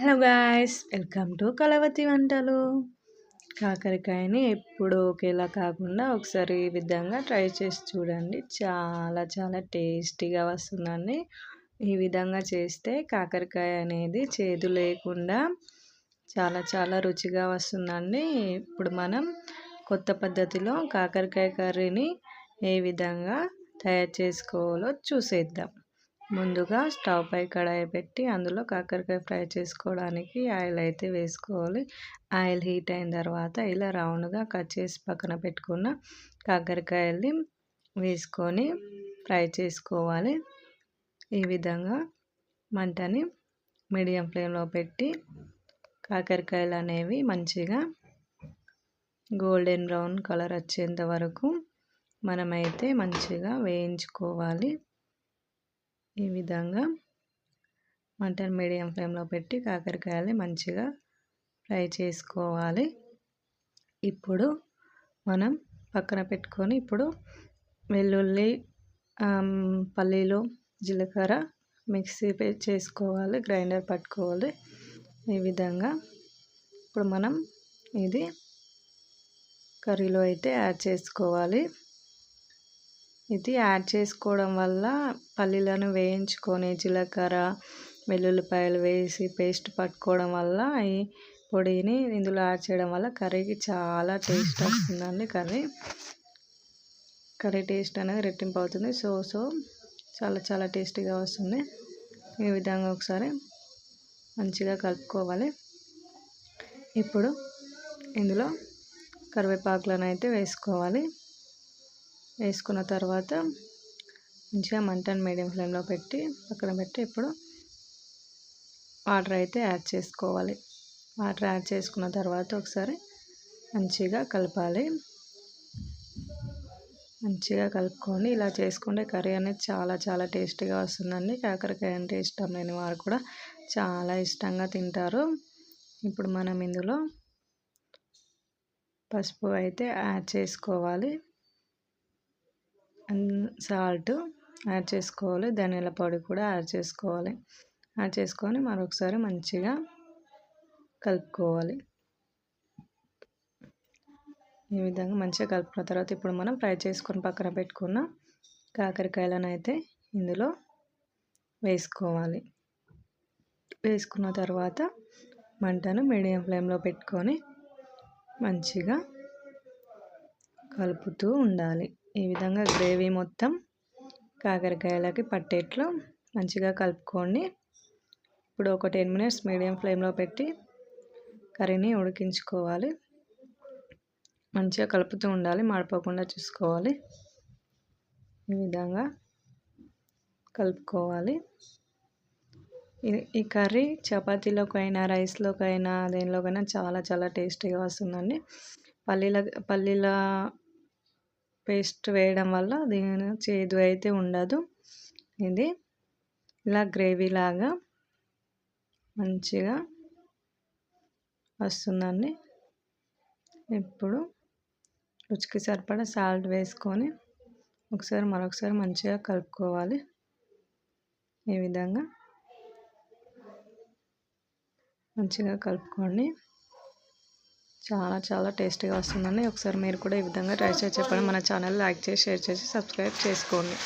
Hello guys, welcome to Kalavati వంటలు. కాకరకాయని ఎప్పుడు ఒకేలా కాకుండా ఒకసారి ఈ విధంగా ట్రై చేసి చూడండి. చాలా చాలా టేస్టీగా వస్తుందండి. ఈ విధంగా చేస్తే కాకరకాయ అనేది చేదు లేకుండా చాలా చాలా రుచిగా వస్తుందండి. ఇప్పుడు మనం కొత్త పద్ధతిలో కాకరకాయ కర్రీని ఏ విధంగా తయారు చేసుకోవాలో చూసేద్దాం. ముందుగా స్టవ్ పై కడాయి పెట్టి అందులో కాకరకాయ ఫ్రై చేసుకోవడానికి ఆయిల్ అయితే వేసుకోవాలి. ఆయిల్ హీట్ అయిన తర్వాత ఇలా రౌండ్గా కట్ చేసి పక్కన పెట్టుకున్న కాకరకాయల్ని వేసుకొని ఫ్రై చేసుకోవాలి. ఈ విధంగా మంటని మీడియం ఫ్లేమ్లో పెట్టి కాకరకాయలు అనేవి మంచిగా గోల్డెన్ బ్రౌన్ కలర్ వచ్చేంత వరకు మనమైతే మంచిగా వేయించుకోవాలి. ఈ విధంగా మంటను మీడియం ఫ్లేమ్లో పెట్టి కాకరకాయలు మంచిగా ఫ్రై చేసుకోవాలి. ఇప్పుడు మనం పక్కన పెట్టుకొని ఇప్పుడు వెల్లుల్లి, పల్లీలు, జీలకర్ర మిక్సీ చేసుకోవాలి, గ్రైండర్ పట్టుకోవాలి. ఈ విధంగా ఇప్పుడు మనం ఇది కర్రీలో అయితే యాడ్ చేసుకోవాలి. ఇది యాడ్ చేసుకోవడం వల్ల పల్లీలను వేయించుకొని జీలకర్ర, వెల్లుల్లిపాయలు వేసి పేస్ట్ పట్టుకోవడం వల్ల ఈ పొడిని ఇందులో యాడ్ చేయడం వల్ల కర్రీకి చాలా టేస్ట్ వస్తుందండి. కర్రీ టేస్ట్ అనేది రెట్టింపు అవుతుంది. సో చాలా చాలా టేస్టీగా వస్తుంది. ఈ విధంగా ఒకసారి మంచిగా కలుపుకోవాలి. ఇప్పుడు ఇందులో కరివేపాకులను అయితే వేసుకోవాలి. వేసుకున్న తర్వాత మంచిగా మంటను మీడియం ఫ్లేమ్లో పెట్టి పక్కన పెట్టి ఇప్పుడు వాటర్ అయితే యాడ్ చేసుకోవాలి. వాటర్ యాడ్ చేసుకున్న తర్వాత ఒకసారి మంచిగా కలపాలి. మంచిగా కలుపుకొని ఇలా చేసుకుంటే కర్రీ అనేది చాలా చాలా టేస్టీగా వస్తుందండి. కాకరకాయ అంటే ఇష్టం లేని వారు కూడా చాలా ఇష్టంగా తింటారు. ఇప్పుడు మనం ఇందులో పసుపు అయితే యాడ్ చేసుకోవాలి. సాల్ట్ యాడ్ చేసుకోవాలి. ధనియాల పొడి కూడా యాడ్ చేసుకోవాలి. యాడ్ చేసుకొని మరొకసారి మంచిగా కలుపుకోవాలి. ఈ విధంగా మంచిగా కలుపుకున్న తర్వాత ఇప్పుడు మనం ఫ్రై చేసుకొని పక్కన పెట్టుకున్న కాకరకాయలను అయితే ఇందులో వేసుకోవాలి. వేసుకున్న తర్వాత మంటను మీడియం ఫ్లేమ్లో పెట్టుకొని మంచిగా కలుపుతూ ఉండాలి. ఈ విధంగా గ్రేవీ మొత్తం కాకరకాయలకి పట్టేట్లు మంచిగా కలుపుకోండి. ఇప్పుడు ఒక 10 minutes మీడియం ఫ్లేమ్లో పెట్టి కర్రీని ఉడికించుకోవాలి. మంచిగా కలుపుతూ ఉండాలి, మాడిపోకుండా చూసుకోవాలి. ఈ విధంగా కలుపుకోవాలి. ఈ కర్రీ చపాతీలోకైనా, రైస్లోకైనా, దేనిలోకైనా చాలా చాలా టేస్టీగా వస్తుందండి. పల్లీల పేస్ట్ వేయడం వల్ల దీని చేదు అయితే ఉండదు. ఇది ఇలా గ్రేవీ లాగా మంచిగా వస్తుందండి. ఇప్పుడు రుచికి సరిపడా సాల్ట్ వేసుకొని మరొకసారి మంచిగా కలుపుకోవాలి. ఈ విధంగా మంచిగా కలుపుకోండి. చాలా చాలా టేస్టీగా వస్తుందండి. ఒకసారి మీరు కూడా ఈ విధంగా ట్రై చేసి చెప్పండి. మన ఛానల్ లైక్ చేసి, షేర్ చేసి, సబ్స్క్రైబ్ చేసుకోండి.